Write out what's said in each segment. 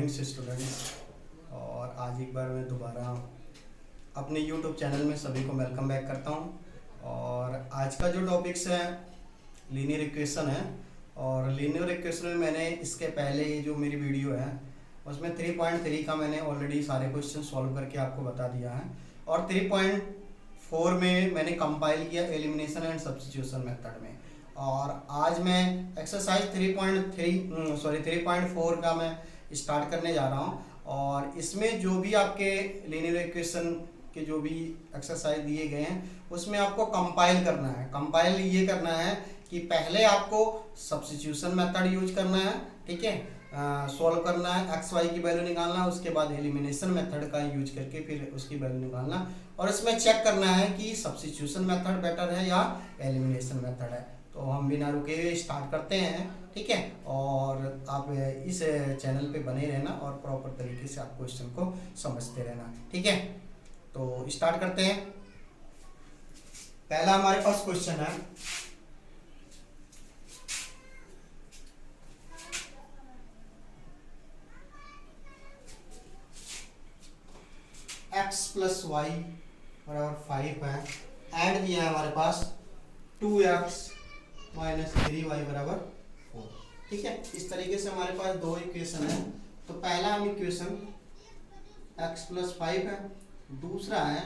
Students. और आज एक बार मैं दोबारा अपने यूट्यूब चैनल में सभी को वेलकम बैक करता हूं। और आज का जो टॉपिक्स है लीनियर इक्वेशन है। और लीनियर इक्वेशन में मैंने इसके पहले जो मेरी वीडियो है उसमें 3.3 का मैंने ऑलरेडी सारे क्वेश्चन सॉल्व करके आपको बता दिया है। और 3.4 में मैंने कंपाइल किया एलिमिनेशन एंड सब्स्टिट्यूशन मेथड में। और आज मैं एक्सरसाइज 3.4 का मैं स्टार्ट करने जा रहा हूँ। और इसमें जो भी आपके लीनियर इक्वेशन के जो भी एक्सरसाइज दिए गए हैं उसमें आपको कंपाइल करना है। कंपाइल ये करना है कि पहले आपको सब्स्टिट्यूशन मेथड यूज करना है, ठीक है, सॉल्व करना है, एक्स वाई की वैल्यू निकालना है, उसके बाद एलिमिनेशन मेथड का यूज करके फिर उसकी वैल्यू निकालना और इसमें चेक करना है कि सब्स्टिट्यूशन मेथड बेटर है या एलिमिनेशन मेथड है। तो हम बिना रुके हुए स्टार्ट करते हैं, ठीक है। और आप इस चैनल पे बने रहना और प्रॉपर तरीके से आप क्वेश्चन को समझते रहना, ठीक है। तो स्टार्ट करते हैं। पहला हमारे पास क्वेश्चन है x प्लस वाई बराबर 5 है। एंड दिया है हमारे पास 2x माइनस 3y बराबर 4, ठीक है। इस तरीके से हमारे पास दो इक्वेशन है। तो पहला हम इक्वेशन x प्लस 5 है, दूसरा है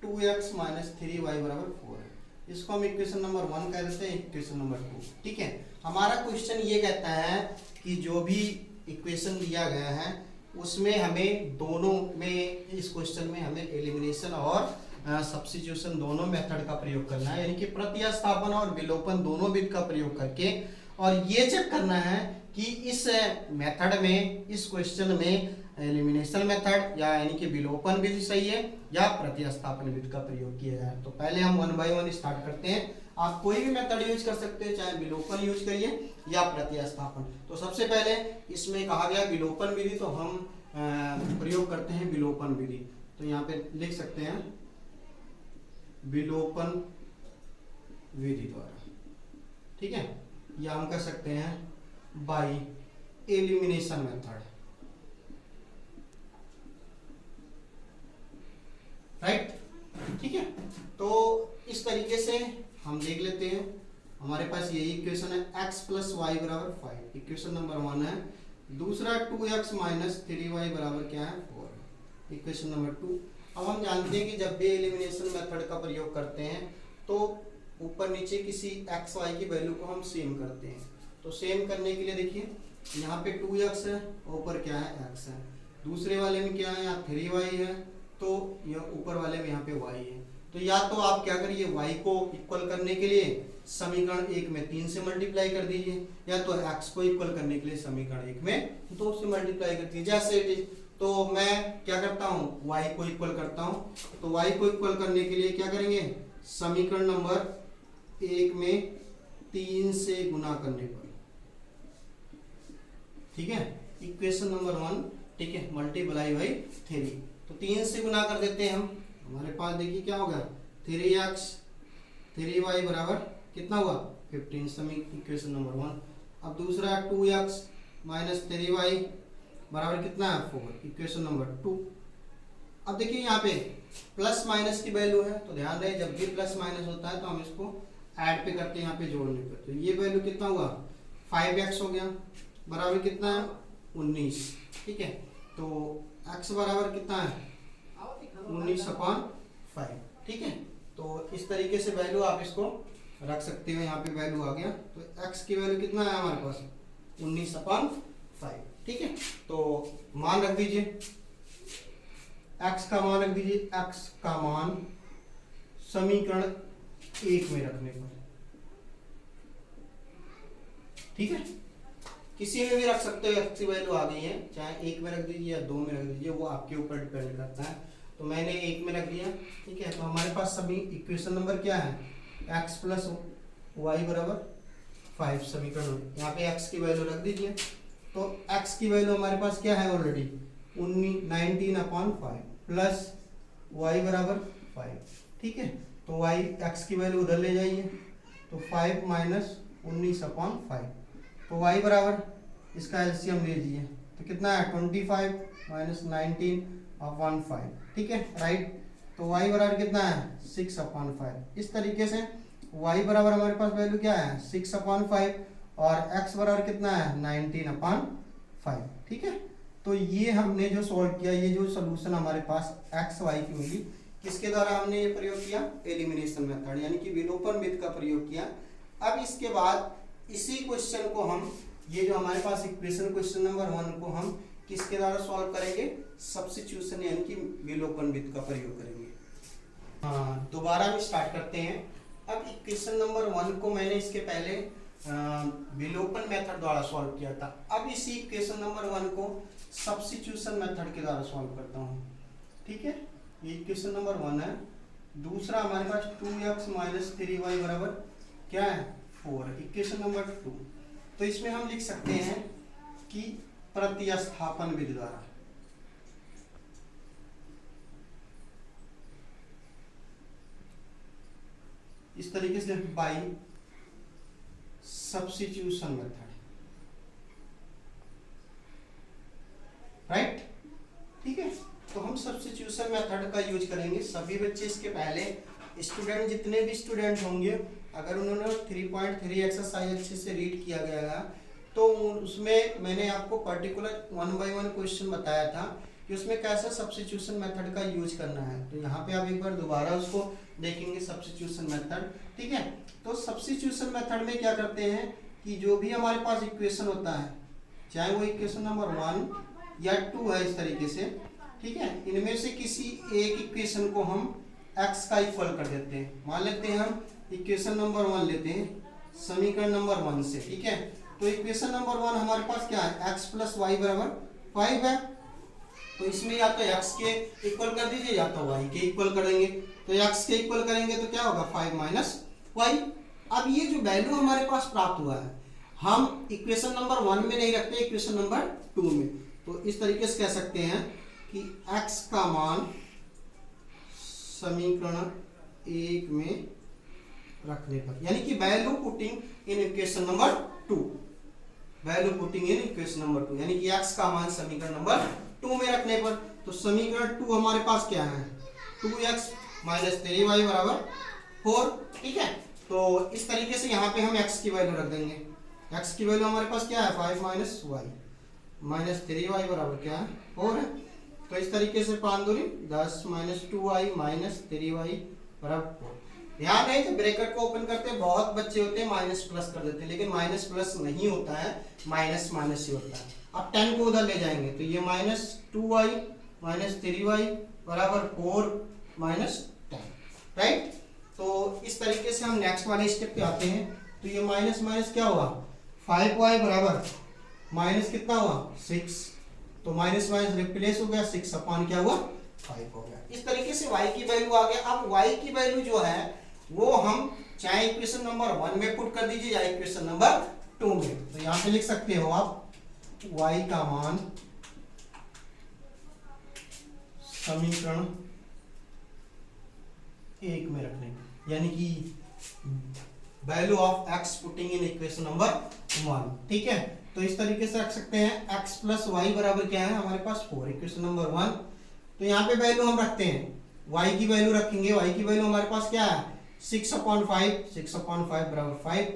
2x माइनस 3y बराबर 4 है। इसको हम इक्वेशन नंबर 1 कह देते हैं, इक्वेशन नंबर 2, ठीक है। हमारा क्वेश्चन ये कहता है कि जो भी इक्वेशन दिया गया है उसमें हमें दोनों में, इस क्वेश्चन में हमें एलिमिनेशन और सब्स्टिट्यूशन दोनों मेथड का प्रयोग करना है, यानी कि प्रतिस्थापन और विलोपन दोनों विधि का प्रयोग करके। और ये चेक करना है कि इस मेथड में, इस क्वेश्चन में एलिमिनेशन मेथड या यानी कि विलोपन विधि सही है या प्रतिस्थापन विधि का प्रयोग किया जाए। तो पहले हम 1 बाय 1 स्टार्ट करते हैं। आप कोई भी मेथड यूज कर सकते हैं, चाहे विलोपन यूज करिए या प्रतिस्थापन। तो सबसे पहले इसमें कहा गया विलोपन विधि, तो हम प्रयोग करते हैं विलोपन विधि। तो यहाँ पे लिख सकते हैं विलोपन विधि द्वारा, ठीक है, या हम कह सकते हैं बाय एलिमिनेशन मेथड, राइट, ठीक है। तो इस तरीके से हम देख लेते हैं। हमारे पास यही इक्वेशन है x प्लस वाई बराबर 5, इक्वेशन नंबर 1 है। दूसरा 2x माइनस 3y बराबर क्या है 4, इक्वेशन नंबर 2। अब हम जानते हैं कि जब भी एलिमिनेशन मेथड का प्रयोग करते हैं तो ऊपर नीचे किसी x y की वैल्यू को हम सेम करते हैं। तो सेम करने के लिए देखिए यहाँ पे 2x है, ऊपर क्या है x है, दूसरे वाले में क्या है यहाँ 3y है, तो यह ऊपर वाले में यहाँ पे y है। तो या तो आप क्या करिए y को इक्वल करने के लिए समीकरण 1 में 3 से मल्टीप्लाई कर दीजिए, या तो x को इक्वल करने के लिए समीकरण 1 में 2 से मल्टीप्लाई कर दीजिए, जैसे इट इज। तो मैं क्या करता हूँ y को इक्वल करता हूँ। तो y को इक्वल करने के लिए क्या करेंगे, समीकरण नंबर 1 में 3 से गुना करने पर, ठीक है, इक्वेशन नंबर 1, ठीक है, मल्टीप्लाई बाई 3। तो 3 से गुना कर देते हैं हम। हमारे पास देखिए क्या होगा 3x 3y बराबर कितना हुआ 15, समीकरण इक्वेशन नंबर 1। अब दूसरा 2x माइनस 3y बराबर कितना है 4, इक्वेशन नंबर 2। अब देखिए यहाँ पे प्लस माइनस की वैल्यू है, तो ध्यान रहे जब भी प्लस माइनस होता है तो हम इसको ऐड पे करते हैं यहाँ पे जोड़ने पर। तो ये वैल्यू कितना हुआ 5x हो गया बराबर कितना है 19, ठीक है। तो x बराबर कितना है 19/5, ठीक है। तो इस तरीके से वैल्यू आप इसको रख सकते हो। यहाँ पे वैल्यू आ गया, तो x की वैल्यू कितना है हमारे पास 19/5, ठीक है। तो मान रख दीजिए, x का मान रख दीजिए, x का मान समीकरण 1 में रखने पर, ठीक है। किसी में भी रख सकते हो, x की वैल्यू आ गई है, चाहे 1 में रख दीजिए या 2 में रख दीजिए, वो आपके ऊपर डिपेंड करता है। तो मैंने 1 में रख दिया, ठीक है। तो हमारे पास सभी इक्वेशन नंबर क्या है x प्लस वाई बराबर 5, समीकरण यहाँ पे x की वैल्यू रख दीजिए। तो x की वैल्यू हमारे पास क्या है ऑलरेडी 19/5 प्लस y बराबर 5, ठीक है। तो y x की वैल्यू उधर ले जाइए, तो 5 माइनस 19/5, तो y बराबर इसका एलसीएम ले लीजिए तो कितना है 25 माइनस 19/5, ठीक है राइट। तो y बराबर कितना है 6/5। इस तरीके से y बराबर हमारे पास वैल्यू क्या है 6/5 और x बराबर कितना है 19/5, ठीक है। तो ये हमने जो सॉल्व किया, ये जो सोल्यूशन हमारे पास x y की मिली, किसके द्वारा हमने ये प्रयोग किया, एलिमिनेशन मेथड यानी कि विलोपन विधि का प्रयोग किया। अब इसके बाद इसी क्वेश्चन को हम, ये जो हमारे पास इक्वेशन क्वेश्चन नंबर 1 को हम किसके द्वारा सॉल्व करेंगे, सब्स्टिट्यूशन यानी कि विलोपन विधि का प्रयोग करेंगे। हाँ, दोबारा हम स्टार्ट करते हैं। अब इक्वेशन नंबर 1 को मैंने इसके पहले विलोपन मेथड द्वारा सॉल्व किया था। अब इसी इक्वेशन नंबर 1 को सब्स्टिट्यूशन मेथड के द्वारा सॉल्व करता हूँ, ठीक है। ये इक्वेशन नंबर 1 है। दूसरा हमारे पास 2x माइनस 3y बराबर क्या है 4, इक्वेशन नंबर 2। तो इसमें हम लिख सकते हैं कि प्रतिस्थापन विधि द्वारा, इस तरीके से बाई सब्स्टिट्यूशन मेथड, राइट, ठीक है। तो हम सब्स्टिट्यूशन मेथड का यूज करेंगे। सभी बच्चे इसके पहले स्टूडेंट, जितने भी स्टूडेंट होंगे, अगर उन्होंने 3.3 एक्सरसाइज अच्छे से रीड किया गया है तो उसमें मैंने आपको पर्टिकुलर 1 बाय 1 क्वेश्चन बताया था कि उसमें कैसे सब्स्टिट्यूशन मेथड का यूज करना है। तो यहाँ पे आप एक बार दोबारा उसको देखेंगे सब्स्टिट्यूशन मेथड, ठीक है। तो सब्स्टिट्यूशन मेथड में क्या करते हैं कि जो भी हमारे पास इक्वेशन होता है, चाहे वो इक्वेशन नंबर 1 या 2 है, इस तरीके से, ठीक है, इनमें से किसी एक इक्वेशन को हम x का इक्वल कर देते हैं। मान लेते हैं हम इक्वेशन नंबर 1 लेते हैं समीकरण नंबर 1 से, ठीक है। तो इक्वेशन नंबर 1 हमारे पास क्या है, x प्लस वाई बराबर 5 है। तो इसमें या तो x के इक्वल कर दीजिए या तो y के इक्वल कर देंगे। तो x के इक्वल करेंगे तो क्या होगा 5 माइनस वाई। अब ये जो वैल्यू हमारे पास प्राप्त हुआ है, हम इक्वेशन नंबर 1 में नहीं रखते, इक्वेशन नंबर 2 में। तो इस तरीके से कह सकते हैं कि x का मान समीकरण 1 में रखने पर, यानी कि value putting in equation number 2, value putting in equation number 2, यानी कि x का मान समीकरण नंबर 2 में रखने पर। तो समीकरण 2 हमारे पास क्या है 2x माइनस 3y बराबर 4, ठीक है। तो इस तरीके से यहाँ पे हम x की वैल्यू रख देंगे। x की वैल्यू हमारे पास क्या है 5 माइनस वाई माइनस 3y बराबर क्या है 4 है। तो इस तरीके से 5 दूनी 10 माइनस 2y माइनस 3y बराबर 4। ध्यान रहे जब ब्रैकेट को ओपन करते हैं बहुत बच्चे होते हैं माइनस प्लस कर देते हैं, लेकिन माइनस प्लस नहीं होता है, माइनस माइनस ही होता है। अब 10 को उधर ले जाएंगे तो ये माइनस 2y माइनस 3y बराबर 4 माइनस 10, राइट। तो इस तरीके से हम नेक्स्ट वाले स्टेप पे आते हैं। तो ये माइनस माइनस क्या हुआ 5y बराबर माइनस कितना हुआ 6, तो माइनस माइनस रिप्लेस हो गया 6 अपॉन क्या हुआ 5 हो गया। इस तरीके से y की वैल्यू आ गया। अब y की वैल्यू जो है वो हम चाहे इक्वेशन नंबर 1 में पुट कर दीजिए या इक्वेशन नंबर 2 में। तो यहाँ पे लिख सकते हो आप y का मान समीकरण 1 में रखने, यानी कि value of x putting in equation number 1, ठीक है। तो इस तरीके से रख सकते हैं x प्लस वाई बराबर क्या है हमारे पास 4, इक्वेशन नंबर 1। तो यहाँ पे वैल्यू हम रखते हैं, y की वैल्यू रखेंगे, y की वैल्यू हमारे पास क्या है 6/5 बराबर 5,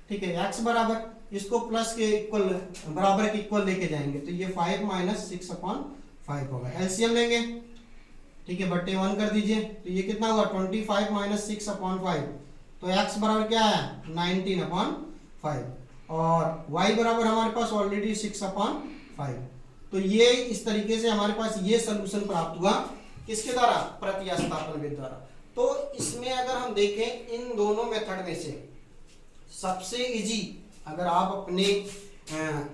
ठीक है। x बराबर इसको प्लस के इक्वल बराबर के इक्वल लेके जाएंगे तो ये 5 माइनस 6/5 होगा। एलसीएम लेंगे, ठीक है, बट्टे 1 कर दीजिए तो ये कितना होगा 25 माइनस 6/5। तो x बराबर क्या है 19/5 और y बराबर हमारे पास ऑलरेडी 6/5। तो ये इस तरीके से हमारे पास ये सलूशन प्राप्त हुआ किसके द्वारा, प्रतिस्थापन विधि द्वारा। तो इसमें अगर हम देखें इन दोनों मेथड में से सबसे इजी, अगर आप अपने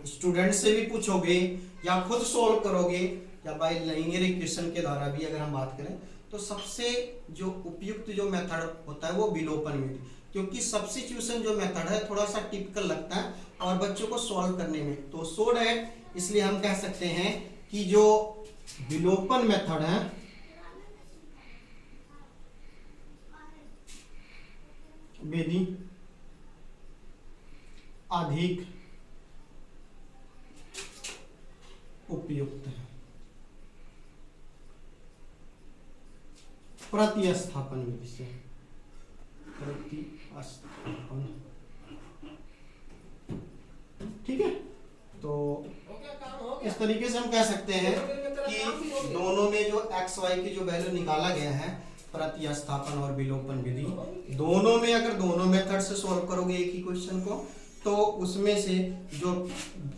स्टूडेंट से भी पूछोगे या खुद सॉल्व करोगे या बाय लीनियर इक्वेशन के द्वारा भी अगर हम बात करें, तो सबसे जो उपयुक्त जो मेथड होता है वो विलोपन विधि, क्योंकि सब्स्टिट्यूशन जो मेथड है थोड़ा सा टिपिकल लगता है और बच्चों को सॉल्व करने में, तो सो डैट इसलिए हम कह सकते हैं कि जो विलोपन मेथड है विधि अधिक उपयुक्त है। प्रतिस्थापन विधि से, प्रतिस्थापन, ठीक है। तो इस तरीके से हम कह सकते हैं कि दोनों में जो एक्स वाई की जो वैल्यू निकाला गया है प्रतिस्थापन और विलोपन विधि, दोनों में अगर दोनों मेथड से सॉल्व करोगे एक ही क्वेश्चन को, तो उसमें से जो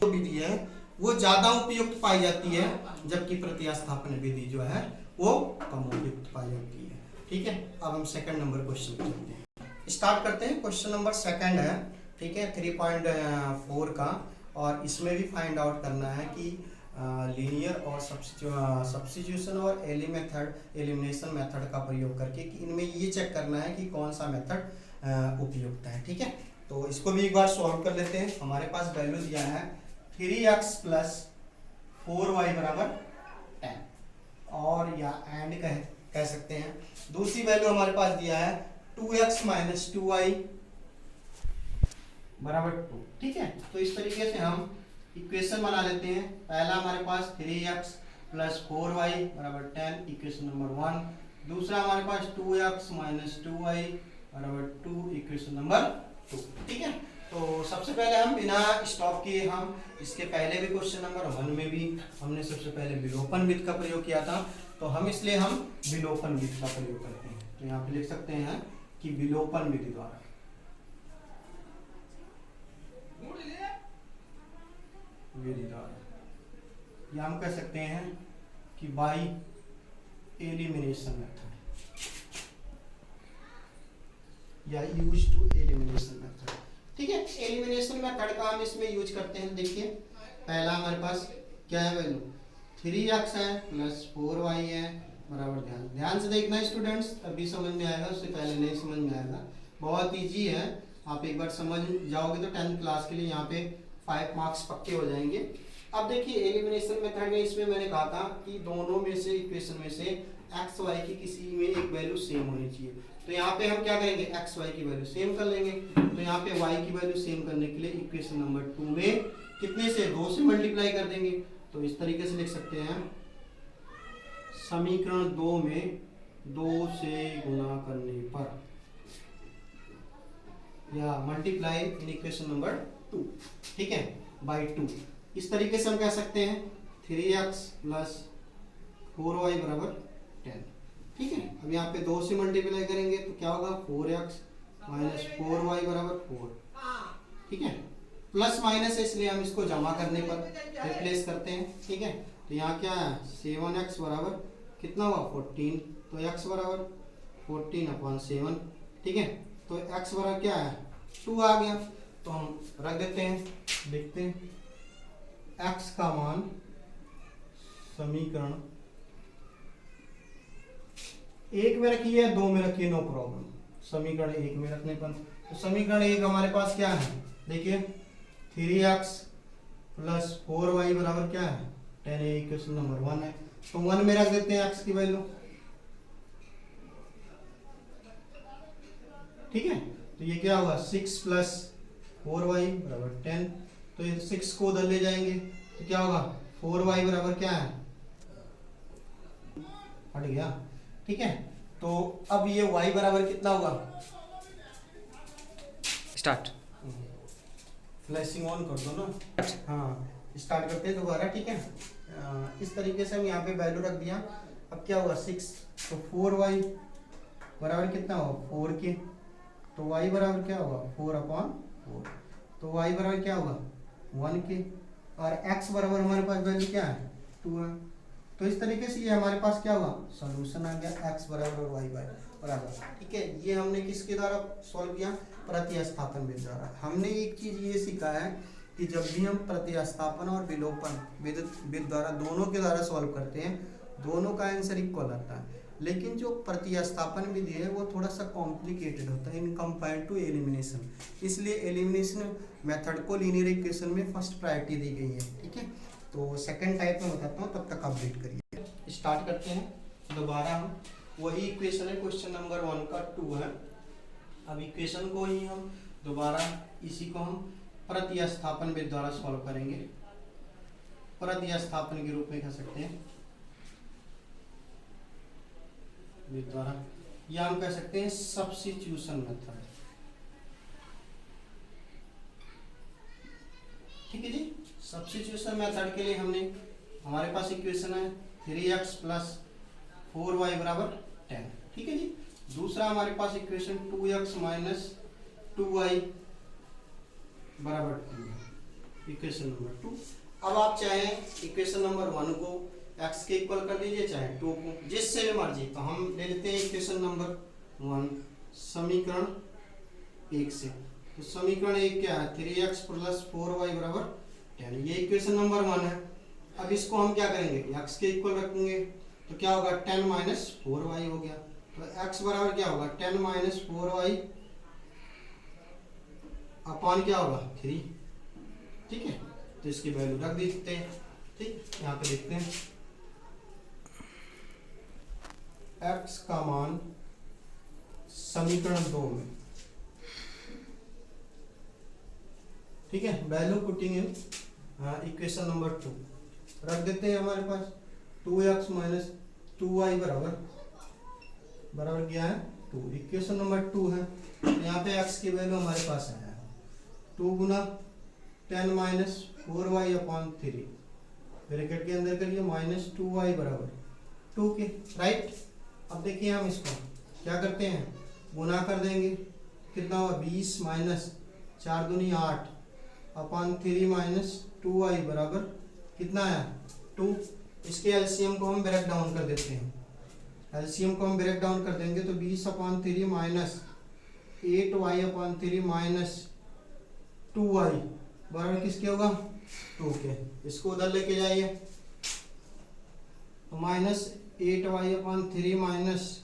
विधि है वो ज्यादा उपयुक्त पाई जाती है, जबकि प्रतिस्थापन विधि जो है वो कम उपयुक्त पाई जाती है। ठीक है, अब हम सेकंड नंबर क्वेश्चन पे चलते हैं, स्टार्ट करते हैं। क्वेश्चन नंबर सेकंड है, ठीक है, 3.4 का, और इसमें भी फाइंड आउट करना है कि लीनियर और सब्स्टिट्यूशन और एलिमिनेशन मेथड का प्रयोग करके कि इनमें ये चेक करना है कि कौन सा मेथड उपयुक्त है। ठीक है, तो इसको भी एक बार सॉल्व कर लेते हैं। हमारे पास वैल्यू दिया है 3x प्लस 4y बराबर 10, और या एंड कह सकते हैं। दूसरी वैल्यू हमारे पास दिया है 2x माइनस 2y बराबर 2। ठीक है, तो इस तरीके से हम इक्वेशन बना लेते हैं। पहला हमारे पास 3x प्लस 4y बराबर 10, इक्वेशन नंबर 1। दूसरा हमारे पास 2x माइनस 2y बराबर 2, इक्वेशन नंबर 2। ठीक है, तो सबसे पहले हम बिना स्टॉप किए, हम इसके पहले भी क्वेश्चन नंबर 1 में भी हमने सबसे पहले विलोपन विधि का प्रयोग किया था, तो हम इसलिए हम विलोपन विधि का प्रयोग करते हैं। तो यहाँ पे लिख सकते हैं कि विलोपन विधि द्वारा, या हम कह सकते हैं कि बाई एलिमिनेशन मेथड या यूज टू एलिमिनेशन मेथड। ठीक है, एलिमिनेशन मेथड का हम इसमें यूज करते हैं। देखिए, पहला हमारे पास क्या है, वैल्यू 3x है प्लस 4y है बराबर, ध्यान से देखना स्टूडेंट्स, तभी समझ में आएगा, उससे पहले नहीं समझ में आएगा। बहुत इजी है, आप एक बार समझ जाओगे तो 10th क्लास के लिए यहाँ पे 5 मार्क्स पक्के हो जाएंगे। अब देखिए, एलिमिनेशन मेथड में इसमें मैंने कहा था कि दोनों में से इक्वेशन में से एक्स वाई की किसी में एक वैल्यू सेम होनी चाहिए। तो यहाँ पे हम क्या करेंगे, एक्स वाई की वैल्यू सेम कर लेंगे। तो यहाँ पे वाई की वैल्यू सेम करने के लिए इक्वेशन नंबर 2 में कितने से, 2 से मल्टीप्लाई कर देंगे। तो इस तरीके से लिख सकते हैं, समीकरण 2 में 2 से गुणा करने पर, या मल्टीप्लाई इन इक्वेशन नंबर 2, ठीक है, बाई 2। इस तरीके से हम कह सकते हैं 3x प्लस 4y बराबर 10। ठीक है, अब यहाँ पे 2 से मल्टीप्लाई करेंगे तो क्या होगा, 4x माइनस 4y बराबर 4। ठीक है, प्लस माइनस है इसलिए हम इसको जमा करने पर रिप्लेस करते हैं। ठीक है, तो यहाँ क्या है, 7x बराबर कितना हुआ, 14। तो x बराबर 14/7। ठीक है, तो x बराबर क्या है, 2 आ गया। तो हम रख देते हैं, देखते हैं x का मान समीकरण 1 में रखिए, 2 में रखिए, नो प्रॉब्लम। समीकरण 1 में रखने पर, तो समीकरण 1 हमारे पास क्या है, देखिए 3x प्लस 4y बराबर क्या है 10, इक्वेशन नंबर 1 है। तो 1 में रख देते हैं x की वैल्यू। ठीक है, तो ये क्या होगा, 6 प्लस 4y बराबर 10। तो ये 6 को उधर ले जाएंगे तो क्या होगा, 4y बराबर क्या है, हट गया। ठीक है, तो अब ये y बराबर कितना होगा, स्टार्ट, फ्लैशिंग ऑन कर दो ना। हाँ, स्टार्ट करते हैं दोबारा। ठीक है, इस तरीके से हम यहाँ पे वैल्यू रख दिया। अब क्या होगा, 6, तो 4y बराबर कितना होगा, 4 के। तो y बराबर क्या होगा, 4/4। तो y बराबर क्या होगा, 1 के। और x बराबर हमारे पास वैल्यू क्या है, 2 है। तो इस तरीके से ये हमारे पास क्या हुआ, सॉल्यूशन आ गया, x बराबर और y बराबर। ठीक है, ये हमने किसके द्वारा सॉल्व किया, प्रतिस्थापन विधि द्वारा। हमने एक चीज ये सीखा है कि जब भी हम प्रतिस्थापन और विलोपन विधि द्वारा, दोनों के द्वारा सॉल्व करते हैं, दोनों का आंसर इक्वल आता है। लेकिन जो प्रतिस्थापन विधि है वो थोड़ा सा कॉम्प्लिकेटेड होता है इन कंपेयर टू एलिमिनेशन, इसलिए एलिमिनेशन मेथड को लीनियर इक्वेशन में फर्स्ट प्रायोरिटी दी गई है। ठीक है, तो सेकंड टाइप में बताता हूँ, तब तक आप वेट करिए। स्टार्ट करते हैं दोबारा, हम वही इक्वेशन है, क्वेश्चन नंबर 1 का 2 है। अब इक्वेशन को ही हम दोबारा, इसी को हम प्रतिस्थापन विधि द्वारा सॉल्व करेंगे। प्रतिस्थापन के रूप में कह सकते हैं द्वारा, या हम कह सकते हैं सब्स्टिट्यूशन मेथड। ठीक है जी। सब्स्टिट्यूशन मेथड के लिए हमने हमारे पास इक्वेशन है 3x प्लस 4y बराबर 10। ठीक है जी। दूसरा हमारे पास इक्वेशन 2x माइनस 2y बराबर 2 है, इक्वेशन नंबर 2। अब आप चाहे इक्वेशन नंबर 1 को x के इक्वल कर दीजिए, चाहे 2 को, जिससे भी मर्जी। तो हम ले लेते हैं इक्वेशन नंबर 1 समीकरण 1 से। तो समीकरण 1 क्या है, 3x प्लस 4y बराबर 10, ये इक्वेशन नंबर 1 है। अब इसको हम क्या करेंगे, x के इक्वल रखेंगे, तो क्या होगा 10 माइनस 4y हो गया। तो x बराबर क्या होगा 10 माइनस 4y अपॉन क्या होगा 3। ठीक है, तो इसकी वैल्यू रख देते हैं। ठीक, यहाँ पे देखते हैं x का मान समीकरण 2 में। ठीक है, value putting in equation number 2 रख देते हैं। हमारे पास 2x माइनस 2y बराबर क्या है 2, इक्वेशन नंबर 2 है। यहाँ पे x की वैल्यू हमारे पास है 2 गुना 10 माइनस 4y अपॉन 3, ब्रैकेट के अंदर करिए माइनस 2y बराबर 2 के, राइट। अब देखिए हम इसको क्या करते हैं, गुना कर देंगे, कितना हुआ 20 माइनस 4 दूनी 8 अपॉन 3 माइनस 2y बराबर कितना है 2। इसके एलसीएम को हम ब्रेक डाउन कर देते हैं। एलसीएम को हम ब्रेक डाउन कर देंगे तो 20 upon 3 minus 8y upon 3 minus 2y बराबर किसके होगा 2 के। इसको उधर लेके जाइए तो minus 8y upon 3 minus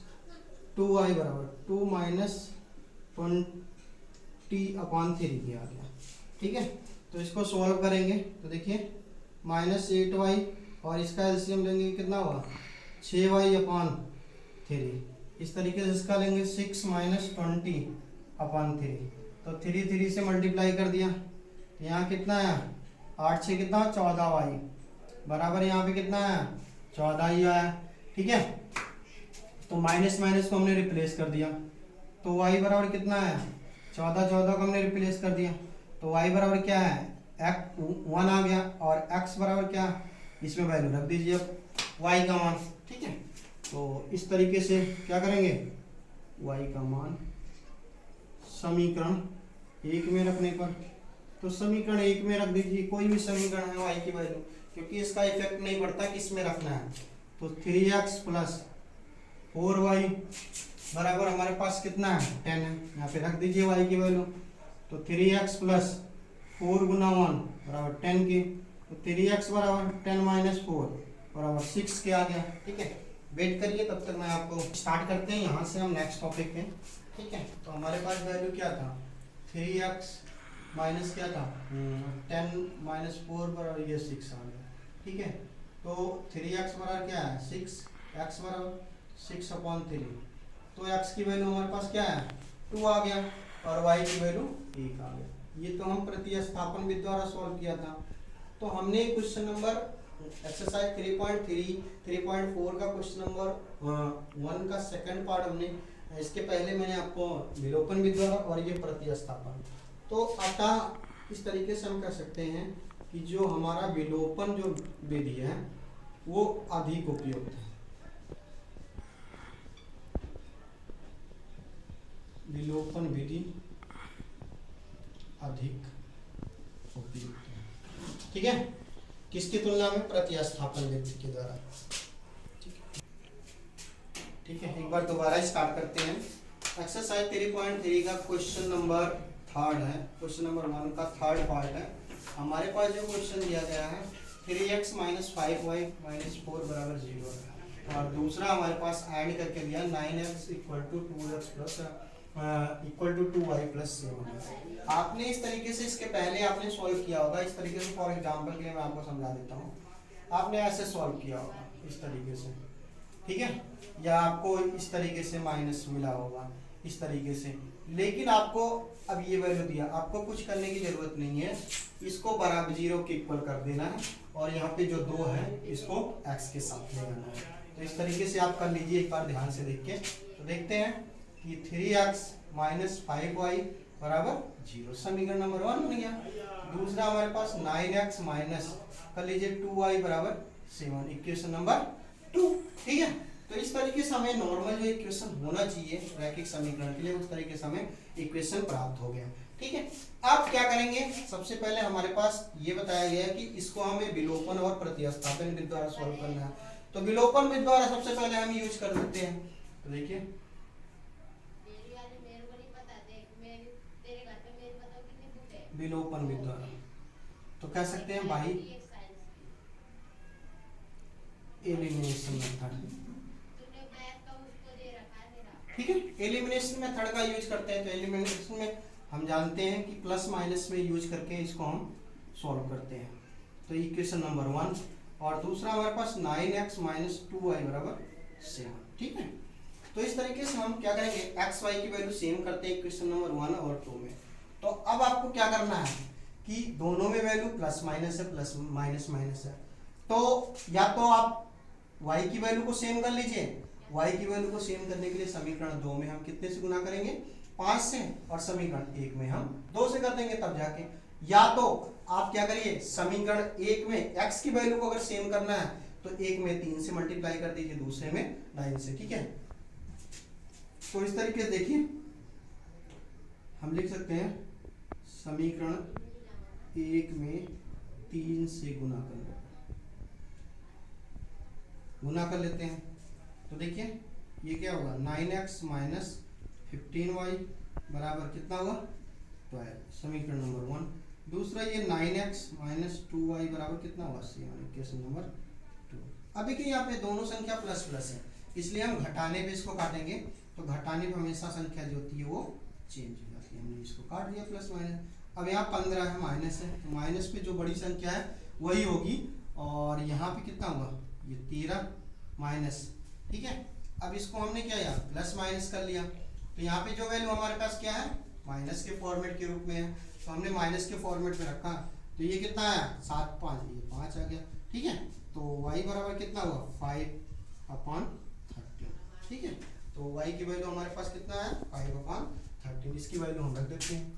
2y बराबर 2 माइनस 20 अपॉन 3 किया गया। ठीक है, तो इसको सॉल्व करेंगे तो देखिए माइनस 8y और इसका एलसीएम लेंगे कितना हुआ 6y अपॉन 3। इस तरीके से इसका लेंगे 6 माइनस 20 अपॉन 3। तो 3 से मल्टीप्लाई कर दिया, यहाँ कितना है 8 6 कितना 14y बराबर यहाँ पे कितना है 14 ही आया। ठीक है, तो माइनस माइनस को हमने रिप्लेस कर दिया, तो y बराबर कितना है 14 को हमने रिप्लेस कर दिया, तो y बराबर क्या है 1 आ गया, और x बराबर क्या, इसमें वैल्यू रख दीजिए अब y का मान। ठीक है, तो इस तरीके से क्या करेंगे y का मान समीकरण 1 में रखने पर, तो समीकरण 1 में रख दीजिए कोई भी समीकरण है y की वैल्यू, क्योंकि इसका इफेक्ट नहीं पड़ता किस में रखना है। तो 3x प्लस 4y बराबर हमारे पास कितना है 10 है, यहाँ पे रख दीजिए y की वैल्यू। तो 3x प्लस 4 गुना 1 बराबर 10 की, तो 3x बराबर 10 माइनस 4 बराबर 6 के आ गया। ठीक है, वेट करिए तब तक मैं आपको स्टार्ट करते हैं यहाँ से हम नेक्स्ट टॉपिक पे। ठीक है, तो हमारे पास वैल्यू क्या था 3x माइनस क्या था 10 माइनस 4 बराबर ये 6 आ गया। ठीक है, तो 3x बराबर क्या है 6, x बराबर 6 अपॉन 3, तो x की वैल्यू हमारे पास क्या है 2 आ गया, और y की वैल्यू 1 आ गया। ये तो हम प्रतिस्थापन विधि द्वारा सॉल्व किया था। तो हमने क्वेश्चन नंबर एक्सरसाइज 3.4 का क्वेश्चन नंबर 1 का सेकंड पार्ट हमने, इसके पहले मैंने आपको विलोपन विधि द्वारा और ये प्रतिस्थापन। तो अतः इस तरीके से हम कह सकते हैं कि जो हमारा विलोपन जो विधि है वो अधिक उपयुक्त है। विलोपन विधि अधिक उपयुक्त है। ठीक है, किसकी तुलना में प्रतिस्थापन विधि के द्वारा। ठीक है, एक बार दोबारा स्टार्ट करते हैं। एक्सरसाइज 3.3 का क्वेश्चन नंबर 3 है, क्वेश्चन नंबर 1 का थर्ड पार्ट है। हमारे पास जो क्वेश्चन दिया गया है 3x माइनस 5y माइनस 4 बराबर 0 है, और दूसरा हमारे पास ऐड करके दिया 9x equal to 2x plus equal to 2y plus 7। आपने इस तरीके से इसके पहले आपने सॉल्व किया होगा इस तरीके से। फॉर एग्जांपल के लिए मैं आपको समझा देता हूँ, आपने ऐसे सॉल्व किया होगा इस तरीके से, ठीक है, या आपको इस तरीके से माइनस मिला होगा इस तरीके से। लेकिन आपको अब ये वैल्यू दिया, आपको कुछ करने की जरूरत नहीं है, इसको बराबर 0 के इक्वल कर देना है और यहाँ पे जो 2 है इसको x के साथ ले आना है। तो इस तरीके से आप कर लीजिए एक बार ध्यान से देख के। तो देखते हैं कि 3x माइनस 5y बराबर 0, समीकरण नंबर 1 बन गया। दूसरा हमारे पास 9x माइनस कर लीजिए 2y बराबर 7, इक्वेशन नंबर 2। ठीक है, तो इस तरीके से हमें नॉर्मल जो इक्वेशन होना चाहिए रैखिक समीकरण के लिए, उस तरीके से हमें इक्वेशन प्राप्त हो गया। ठीक है, अब क्या करेंगे, सबसे पहले हमारे पास ये बताया गया कि इसको हमें विलोपन और प्रतिस्थापन विधि द्वारा सॉल्व करना है। तो विलोपन विधि द्वारा सबसे पहले हम यूज कर देते हैं। तो देखिए विलोपन विधि द्वारा तो कह सकते हैं बाई एलिमिनेशन मेथड। ठीक है, एलिमिनेशन मेथड का यूज करते हैं। तो एलिमिनेशन में हम जानते हैं कि प्लस माइनस में यूज करके इसको हम सॉल्व करते हैं। तो इक्वेशन नंबर 1 और दूसरा हमारे पास 9x माइनस 2y बराबर 7। ठीक है, तो इस तरीके से हम क्या करेंगे, एक्स वाई की वैल्यू सेम करते हैं इक्वेशन नंबर 1 और 2 में। तो अब आपको क्या करना है कि दोनों में वैल्यू प्लस माइनस है, प्लस माइनस माइनस है। तो या तो आप y की वैल्यू को सेम कर लीजिए, y की वैल्यू को सेम करने के लिए समीकरण 2 में हम कितने से गुना करेंगे, 5 से, और समीकरण 1 में हम 2 से कर देंगे तब जाके। या तो आप क्या करिए, समीकरण 1 में x की वैल्यू को अगर सेम करना है तो 1 में 3 से मल्टीप्लाई कर दीजिए, दूसरे में 9 से। ठीक है, तो इस तरीके से देखिए हम लिख सकते हैं समीकरण 1 में 3 से गुना कर लेते हैं। तो देखिए ये क्या होगा, 9x माइनस 15y बराबर कितना हुआ, 12, समीकरण नंबर 1। दूसरा ये 9x माइनस 2y बराबर कितना हुआ, 7, इक्वेशन नंबर 2। अब देखिए यहाँ पे दोनों संख्या प्लस प्लस है, इसलिए हम घटाने पे इसको काटेंगे। तो घटाने पे हमेशा संख्या जो होती है वो चेंज हो जाती है। हमने इसको काट दिया प्लस माइनस। अब यहाँ 15 है, माइनस है, तो माइनस पे जो बड़ी संख्या है वही होगी। और यहाँ पे कितना हुआ, ये 13 माइनस। ठीक है, अब इसको हमने क्या किया, प्लस माइनस कर लिया। तो यहाँ पे जो वैल्यू हमारे पास क्या है, माइनस के फॉर्मेट के रूप में है, तो हमने माइनस के फॉर्मेट में रखा। तो ये कितना आया, 7 5, ये 5 आ गया। ठीक है, तो y बराबर कितना हुआ, 5/13। ठीक है, तो y की वैल्यू हमारे पास कितना है, 5/13। इसकी वैल्यू हम रख देते हैं।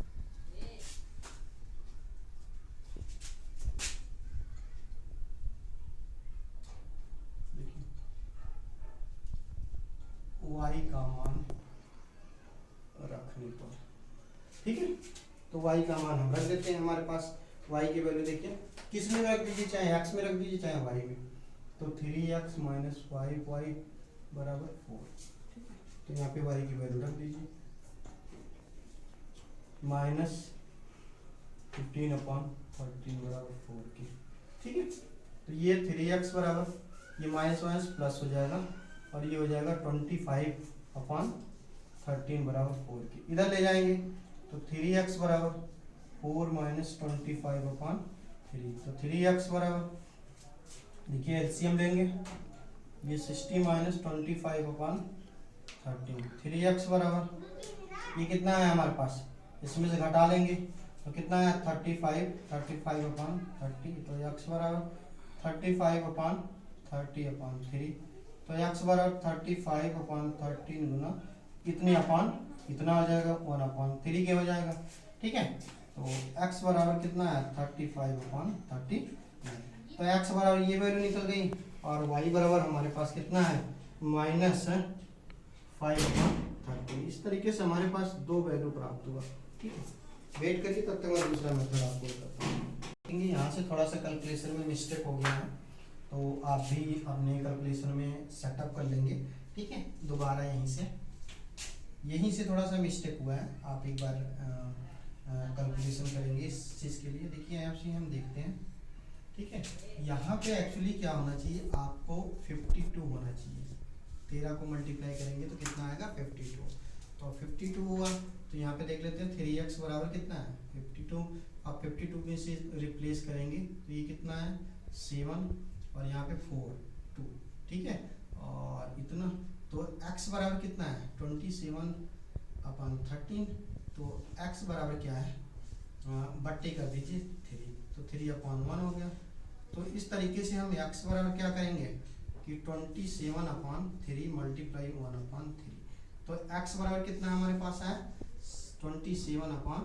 y का मान रखने पर, ठीक है, तो y का मान हम रख देते हैं। हमारे पास y की वैल्यू देखिए किस में रख दीजिए, चाहे x में रख दीजिए चाहे y में। तो 3x माइनस 5y बराबर 4। तो यहाँ पे y की वैल्यू रख दीजिए, माइनस 15/13 बराबर 4 की। ठीक है, तो ये 3x बराबर, ये माइनस माइनस प्लस हो जाएगा और ये हो जाएगा 25/13 बराबर 4 की। इधर ले जाएंगे तो 3x बराबर 4 माइनस 25/3। तो 3x बराबर, देखिए एलसीएम लेंगे, ये 60 माइनस 25/13। 3x बराबर, ये कितना है हमारे पास, इसमें से घटा लेंगे तो कितना है, 35/30। तो x बराबर 35/30/3। तो x बराबर 35/13 गुना कितने अपान, इतना हो जाएगा 1/3 के हो जाएगा। ठीक है, तो x बराबर कितना है, 35/39। तो x बराबर ये वैल्यू निकल गई और y बराबर हमारे पास कितना है, माइनस 5/13। इस तरीके से हमारे पास दो वैल्यू प्राप्त हुआ। ठीक है, वेट करिए तब तक मैं दूसरा मेथड आपको बताता हूँ। देखेंगे यहाँ से थोड़ा सा कैलकुलेशन में मिस्टेक हो गया है, तो आप भी अपने कैलकुलेशन में सेटअप कर लेंगे। ठीक है, दोबारा यहीं से थोड़ा सा मिस्टेक हुआ है, आप एक बार कैलकुलेशन करेंगे इस चीज़ के लिए। देखिए यहाँ से हम देखते हैं। ठीक है, यहाँ पे एक्चुअली क्या होना चाहिए, आपको 52 होना चाहिए। 13 को मल्टीप्लाई करेंगे तो कितना आएगा, 52। तो 52 हुआ, तो यहाँ पे देख लेते हैं 3x बराबर कितना है, 52। आप 52 में से रिप्लेस करेंगे तो ये कितना है, 7 और यहाँ पे 4 2। ठीक है, और इतना, तो x बराबर कितना है, 27/13। तो x बराबर क्या है, बट्टे कर दीजिए 3, तो 3/1 हो गया। तो इस तरीके से हम x बराबर क्या करेंगे कि 27/3 मल्टीप्लाई 1/3। तो x बराबर कितना हमारे पास है 27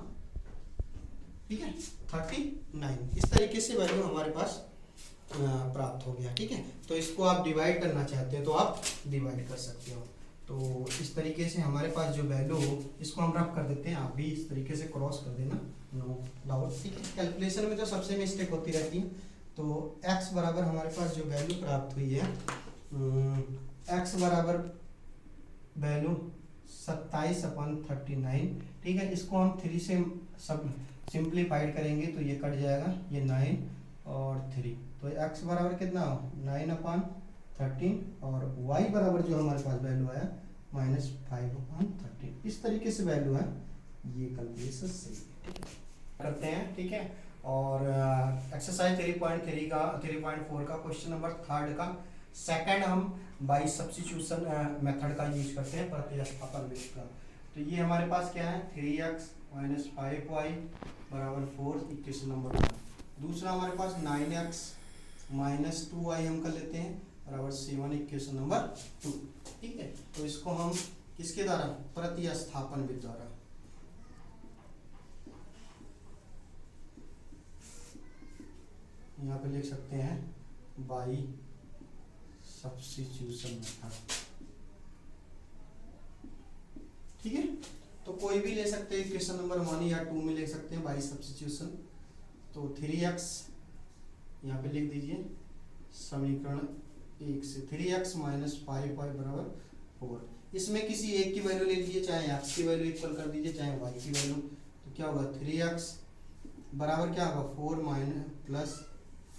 ठीक है 39। इस तरीके से वैल्यू हमारे पास प्राप्त हो गया। ठीक है, तो इसको आप डिवाइड करना चाहते हैं तो आप डिवाइड कर सकते हो। तो इस तरीके से हमारे पास जो वैल्यू हो इसको हम रफ कर देते हैं, आप भी इस तरीके से क्रॉस कर देना, नो डाउट। ठीक है, कैलकुलेशन में तो सबसे मिस्टेक होती रहती है। तो x बराबर हमारे पास जो वैल्यू प्राप्त हुई है x बराबर वैल्यू 27/39। ठीक है, इसको हम 3 से सब सिंप्लीफाइड करेंगे तो ये कट जाएगा, ये 9 और 3, तो x बराबर कितना 9/13 और y बराबर जो हमारे पास वैल्यू है -5/13। इस तरीके से वैल्यू है, ये कैलकुलेशन सही है। ठीक है, करते हैं। ठीक है, और एक्सरसाइज 3.3 का 3.4 का क्वेश्चन नंबर 3 का सेकंड हम बाई सब्स्टिट्यूशन मेथड का यूज करते हैं प्रतिस्थापन विधि का। तो ये हमारे पास क्या है 3x - 5y बराबर 4, इक्वेशन नंबर 1। दूसरा हमारे पास 9x - 2y हम कर लेते हैं बराबर 7, इक्वेशन नंबर 2। ठीक है, तो इसको हम किसके द्वारा प्रतिस्थापन विधि द्वारा यहाँ पे लिख सकते हैं बाई सब्स्टिट्यूशन मेथड। ठीक है, तो कोई भी ले सकते हैं, इक्वेशन नंबर 1 या 2 में ले सकते हैं बाई सब्स्टिट्यूशन। तो 3x यहाँ पे लिख दीजिए समीकरण 1 से 3x - 5y बराबर 4। इसमें किसी एक की वैल्यू ले लीजिए, चाहे x की वैल्यू इक्वल कर दीजिए चाहे y की वैल्यू। तो क्या होगा 3x बराबर क्या होगा 4 -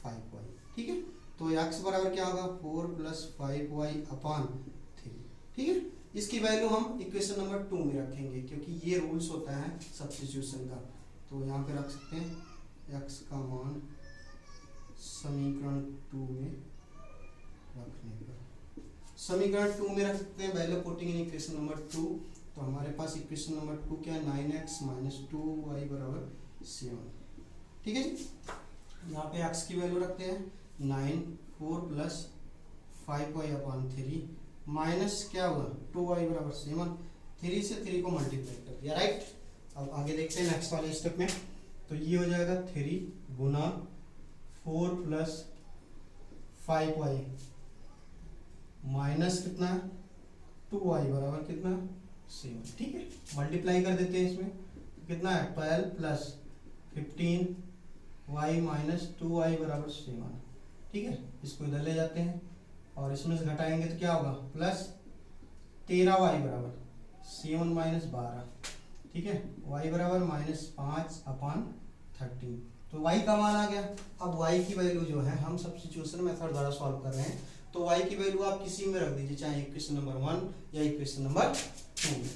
5y। ठीक है, तो x बराबर क्या होगा 4 + 5y/3। ठीक है, इसकी वैल्यू हम इक्वेशन नंबर 2 में रखेंगे क्योंकि ये रूल्स होता है सब्स्टिट्यूशन का। तो यहाँ पे रख सकते हैं x का मान समीकरण 2 में रखने पर, समीकरण 2 में रख सकते हैं value putting in equation number 2। तो हमारे पास इक्वेशन नंबर 2 क्या है 9x - 2y बराबर 7। ठीक है जी, यहाँ पे x की वैल्यू रखते हैं 9, 4 + 5y/3 माइनस क्या होगा 2y बराबर 7। 3 से 3 को मल्टीप्लाई कर दिया, राइट। अब आगे देखते हैं नेक्स्ट वाले स्टेप में। तो ये हो जाएगा 3 गुना 4 + 5y माइनस कितना 2y बराबर कितना 7। ठीक है, मल्टीप्लाई कर देते हैं इसमें, तो कितना है 12 + 15y - 2y बराबर 7। ठीक है, इसको इधर ले जाते हैं और इसमें से घटाएंगे तो क्या होगा प्लस 13y बराबर 7 - 12। ठीक है, y बराबर -5/13। तो y का मान आ गया। अब y की वैल्यू जो है हम सब्स्टिट्यूशन मेथड द्वारा सॉल्व कर रहे हैं, तो y की वैल्यू आप किसी में रख दीजिए, चाहे इक्वेशन नंबर 1 या इक्वेशन नंबर 2 में।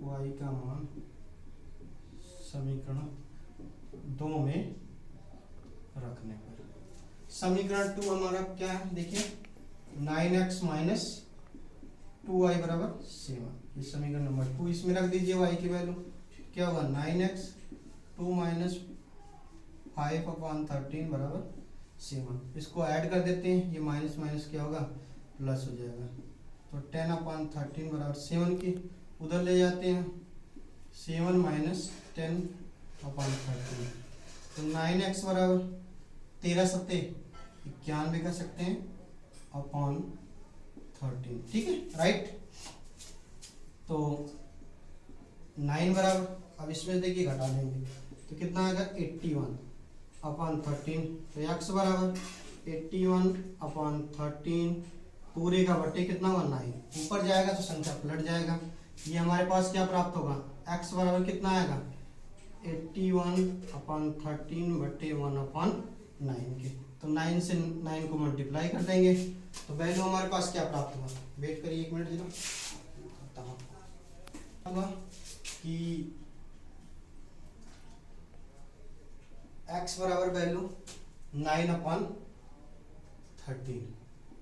y का मान समीकरण 2 में रखने पर समीकरण 2 हमारा क्या है देखिए 9x - 2y बराबर 7, ये समीकरण नंबर 2। इसमें रख दीजिए y की वैल्यू, क्या होगा 9x 2 - 5/13 बराबर 7। इसको ऐड कर देते हैं, ये माइनस माइनस क्या होगा प्लस हो जाएगा। तो 10/13 बराबर 7 की उधर ले जाते हैं, 7 - 10/13। तो 9x बराबर 13 × 7 = 91 कर सकते हैं /13। ठीक है, राइट। तो 9 बराबर, अब इसमें देखिए घटा देंगे तो कितना आएगा 81/13। तो x बराबर 81/13 पूरे का बटे कितना हुआ 9, ऊपर जाएगा तो संख्या पलट जाएगा। ये हमारे पास क्या प्राप्त होगा x बराबर कितना आएगा 81/13 बटे 1/9 के। तो 9 से 9 को मल्टीप्लाई कर देंगे तो वैल्यू हमारे पास क्या प्राप्त हुआ, वेट करिए 1 मिनट जरा, होगा कि x बराबर वैल्यू 9/13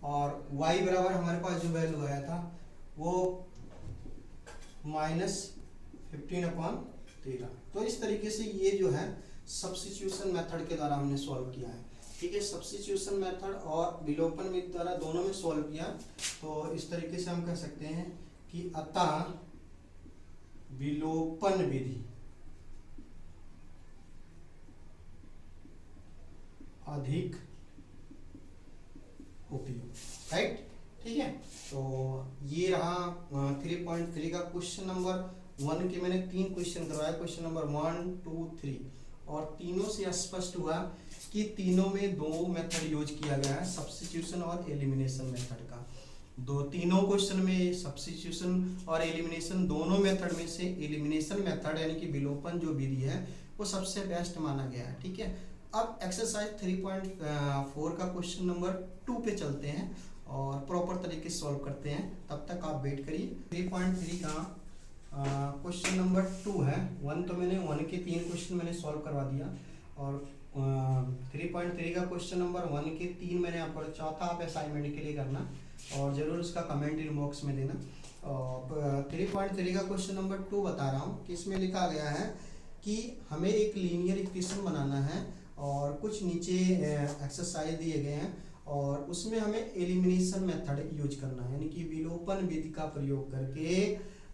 और y बराबर हमारे पास जो वैल्यू आया था वो -15/13। तो इस तरीके से ये जो है सब्स्टिट्यूशन मेथड के द्वारा हमने सॉल्व किया है। ठीक है, सब्स्टिट्यूशन मेथड और विलोपन विधि द्वारा दोनों में सॉल्व किया। तो इस तरीके से हम कह सकते हैं कि अतः विलोपन विधि अधिक उपयुक्त, राइट। ठीक है, तो ये रहा 3.3 का क्वेश्चन नंबर 1 के मैंने 3 क्वेश्चन करवाया, क्वेश्चन नंबर 1, 2, 3, और तीनों से स्पष्ट हुआ कि तीनों में दो मेथड यूज किया गया है, सब्स्टिट्यूशन और एलिमिनेशन मेथड का। तीनों क्वेश्चन में सब्स्टिट्यूशन और एलिमिनेशन दोनों मेथड में से एलिमिनेशन मेथड यानी कि विलोपन जो विधि है वो सबसे बेस्ट माना गया है। ठीक है, अब एक्सरसाइज 3.4 का क्वेश्चन नंबर 2 पे चलते हैं और प्रॉपर तरीके से सॉल्व करते हैं, तब तक आप वेट करिए। 3.3 का क्वेश्चन नंबर 2 है। 1 तो मैंने 1 के 3 क्वेश्चन मैंने सॉल्व करवा दिया, और 3.3 का क्वेश्चन नंबर 1 के 3 मैंने आपको चौथा आप असाइनमेंट के लिए करना, और ज़रूर उसका कमेंट इन बॉक्स में देना। और 3.3 का क्वेश्चन नंबर 2 बता रहा हूँ कि इसमें लिखा गया है कि हमें एक लीनियर इक्वेशन बनाना है और कुछ नीचे एक्सरसाइज दिए गए हैं, और उसमें हमें एलिमिनेशन मेथड यूज करना है, यानी कि विलोपन विधि का प्रयोग करके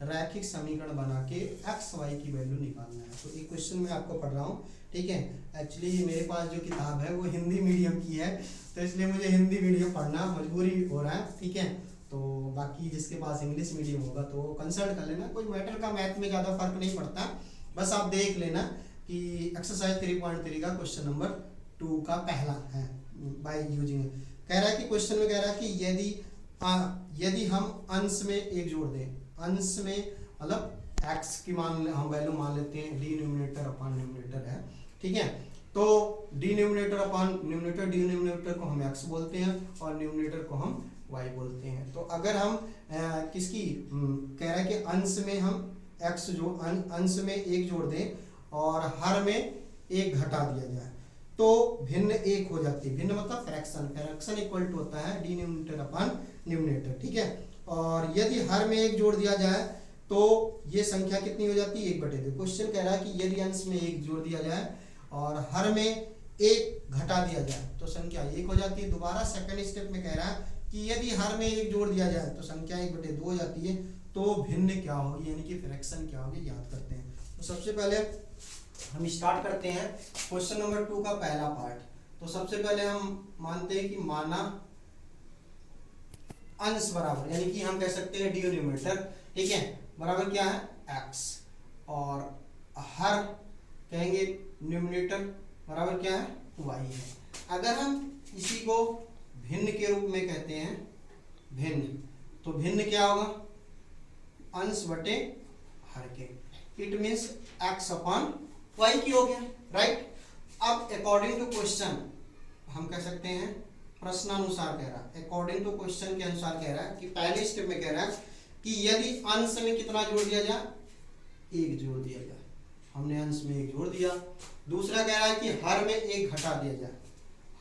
रैखिक समीकरण बना के एक्स वाई की वैल्यू निकालना है। तो एक क्वेश्चन मैं आपको पढ़ रहा हूँ। ठीक है, एक्चुअली मेरे पास जो किताब है वो हिंदी मीडियम की है, तो इसलिए मुझे हिंदी मीडियम पढ़ना मजबूरी हो रहा है। ठीक है, तो बाकी जिसके पास इंग्लिश मीडियम होगा तो वो कंसल्ट कर लेना, कोई मैटर का मैथ में ज़्यादा फर्क नहीं पड़ता, बस आप देख लेना कि एक्सरसाइज 3.3 का क्वेश्चन नंबर 2 का पहला है बाय यूजिंग। कह रहा है कि क्वेश्चन में कह रहा है कि यदि हम अंश में एक जोड़ दें, अंश में मतलब x की हम वैल्यू मान लेते हैं, डिनोमिनेटर अपॉन न्यूमरेटर है। ठीक है, तो डिनोमिनेटर अपॉन न्यूमरेटर, डिनोमिनेटर को हम x बोलते हैं और न्यूमरेटर को हम y बोलते हैं। तो अगर हम किसकी कह रहा है कि अंश में हम x जो अंश में एक जोड़ दें और हर में एक घटा दिया जाए तो भिन्न एक हो जाती है। भिन्न मतलब फ्रैक्शन, फ्रैक्शन इक्वल टू होता है डिनोमिनेटर अपॉन न्यूमरेटर। ठीक है, और यदि हर में एक जोड़ दिया जाए तो ये संख्या कितनी हो जाती है, 1/2। क्वेश्चन कह रहा है कि यदि अंश में एक जोड़ दिया जाए और हर में एक घटा दिया जाए तो संख्या 1 हो जाती है। दोबारा सेकंड स्टेप में कह रहा है कि यदि हर में एक जोड़ दिया जाए तो संख्या 1/2 हो जाती है। तो भिन्न क्या होगी, यानी कि फ्रैक्शन क्या होगी, याद करते हैं। तो सबसे पहले हम स्टार्ट करते हैं क्वेश्चन नंबर 2 का पहला पार्ट। तो सबसे पहले हम मानते हैं कि माना अंश बराबर, यानी कि हम कह सकते हैं डिनोमिनेटर, ठीक है, बराबर क्या है x, और हर कहेंगे न्यूमरेटर बराबर क्या है y है। अगर हम इसी को भिन्न के रूप में कहते हैं, भिन्न, तो भिन्न क्या होगा, अंश बटे हर के, it means x upon y की हो गया, राइट। अब अकॉर्डिंग टू क्वेश्चन हम कह सकते हैं, प्रश्नानुसार कह रहा है, अकॉर्डिंग टू क्वेश्चन के अनुसार कह रहा है कि पहले स्टेप में कह रहा है कि यदि अंश में कितना जोड़ दिया जाए, 1 जोड़ दिया जाए, हमने अंश में 1 जोड़ दिया। दूसरा कह रहा है कि हर में 1 घटा दिया जाए,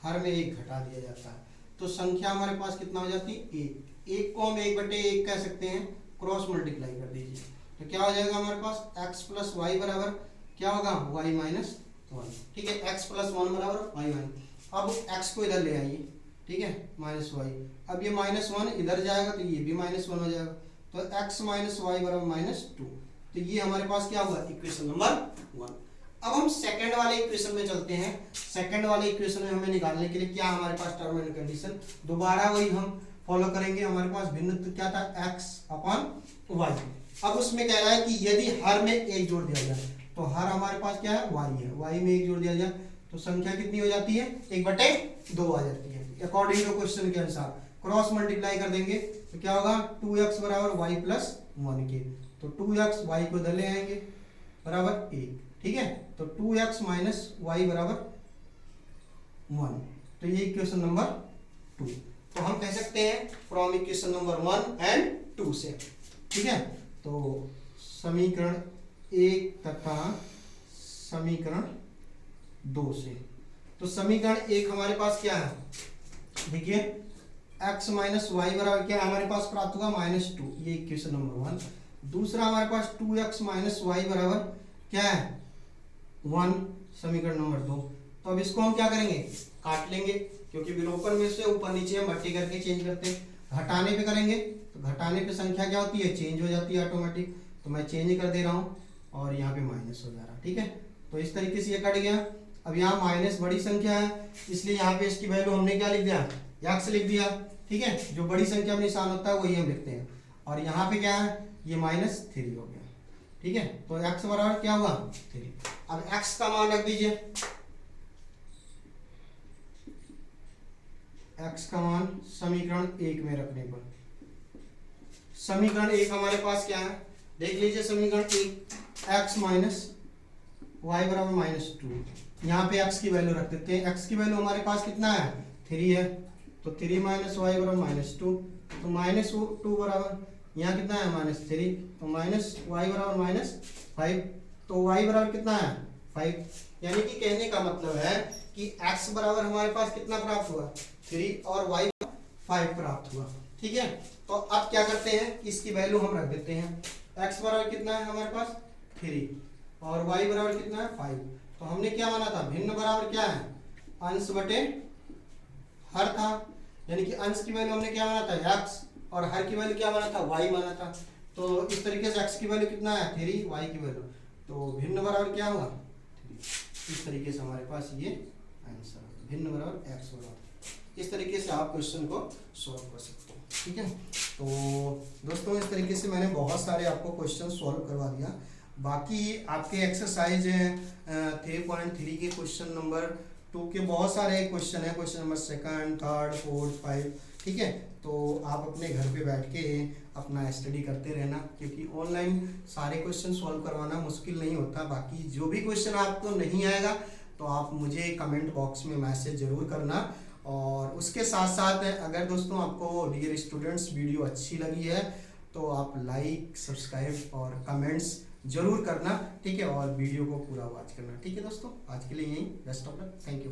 हर में 1 घटा दिया जाता है, तो संख्या हमारे पास कितना हो जाती है 1। 1 को हम 1/1 कह सकते हैं, क्रॉस मल्टीप्लाई कर दीजिए तो क्या हो जाएगा हमारे पास x प्लस वाई बराबर क्या होगा y माइनस 1। ठीक है, x प्लस 1 बराबर y माइनस, अब x को इधर ले आइए, ठीक है, माइनस वाई, अब ये -1 इधर जाएगा तो ये भी -1 हो जाएगा, तो x माइनस वाई बराबर -2। तो ये हमारे पास क्या हुआ, इक्वेशन नंबर 1। अब हम सेकंड वाले इक्वेशन में चलते हैं। सेकंड वाले इक्वेशन में हमें निकालने के लिए क्या हमारे पास टर्म एंड कंडीशन, दोबारा वही हम फॉलो करेंगे। हमारे पास भिन्न तो क्या था x अपॉन वाई। अब उसमें कह रहा है कि यदि हर में 1 जोड़ दिया जाए, तो हर हमारे पास क्या है y है, y में 1 जोड़ दिया जाए तो संख्या कितनी हो जाती है 1/2 आ जाती है। अकॉर्डिंग टू क्वेश्चन के अनुसार क्रॉस मल्टीप्लाई कर देंगे तो क्या होगा 2x बराबर y प्लस 1 के, तो 2x y को इधर ले आएंगे बराबर 1, ठीक है, तो 2x माइनस वाई बराबर 1। तो ये इक्वेशन नंबर 2। तो हम कह सकते हैं फ्रॉम इक्वेशन नंबर 1 एंड 2 से, ठीक है। तो समीकरण 1 तथा समीकरण 2 से, तो समीकरण 1 हमारे पास क्या है, देखिए x माइनस वाई बराबर क्या हमारे पास प्राप्त होगा -2, ये इक्वेशन नंबर 1। दूसरा हमारे पास 2x माइनस वाई बराबर क्या है 1, समीकरण नंबर 2। तो अब इसको हम क्या करेंगे, काट लेंगे, क्योंकि विलोपन में से ऊपर नीचे हम भट्टी करके चेंज करते हैं। घटाने पे करेंगे तो घटाने पे संख्या क्या होती है, चेंज हो जाती है ऑटोमेटिक। तो मैं चेंज कर दे रहा हूँ और यहाँ पे माइनस हो जा रहा है, ठीक है। तो इस तरीके से ये कट गया। अब यहाँ माइनस बड़ी संख्या है, इसलिए यहाँ पे इसकी वैल्यू हमने क्या लिख दिया, एक्स लिख दिया, ठीक है। जो बड़ी संख्या में निशान होता है वही हम लिखते हैं। और यहाँ पे क्या है, ये -3 हो गया, ठीक है। तो x बराबर क्या हुआ, 3। अब x का मान रख दीजिए, x का मान समीकरण 1 में रखने पर, समीकरण 1 हमारे पास क्या है, देख लीजिए समीकरण 1, x माइनस वाई बराबर -2। यहाँ पे x की वैल्यू रख देते हैं। x की वैल्यू हमारे पास कितना है, 3 है। तो 3 माइनस वाई बराबर -2, तो -2 बराबर यहाँ कितना है, -3। तो माइनस वाई बराबर -5। तो y बराबर कितना है, 5। यानी कि कहने का मतलब है कि x बराबर हमारे पास कितना प्राप्त हुआ, 3, और y 5 प्राप्त हुआ, ठीक है। तो अब क्या करते हैं, इसकी वैल्यू हम रख देते हैं। x बराबर कितना है हमारे पास, 3, और y बराबर कितना है, 5। तो हमने क्या माना था, भिन्न बराबर क्या है, अंश बटे हर था। यानी कि अंश की वैल्यू हमने क्या माना था, x, और हर की वैल्यू क्या माना था, y माना था। तो इस तरीके से x की वैल्यू कितना है, 3, y की वैल्यू, तो भिन्न बराबर क्या हुआ, 3। इस तरीके से हमारे पास ये आंसर, भिन्न बराबर x बराबर। इस तरीके से आप क्वेश्चन को सॉल्व कर सकते हो, ठीक है। तो दोस्तों इस तरीके से मैंने बहुत सारे आपको क्वेश्चन सॉल्व करवा दिया। बाकी आपके एक्सरसाइज 3.3 के क्वेश्चन नंबर 2 के बहुत सारे क्वेश्चन है, question number 2nd, 3rd, 4th, 5, ठीक है। तो आप अपने घर पे बैठ के अपना स्टडी करते रहना, क्योंकि ऑनलाइन सारे क्वेश्चन सॉल्व करवाना मुश्किल नहीं होता। बाकी जो भी क्वेश्चन आपको नहीं आएगा तो आप मुझे कमेंट बॉक्स में मैसेज ज़रूर करना। और उसके साथ साथ अगर दोस्तों आपको डियर स्टूडेंट्स वीडियो अच्छी लगी है तो आप लाइक, सब्सक्राइब और कमेंट्स जरूर करना, ठीक है। और वीडियो को पूरा वॉच करना, ठीक है दोस्तों। आज के लिए यही, best of luck, thank you.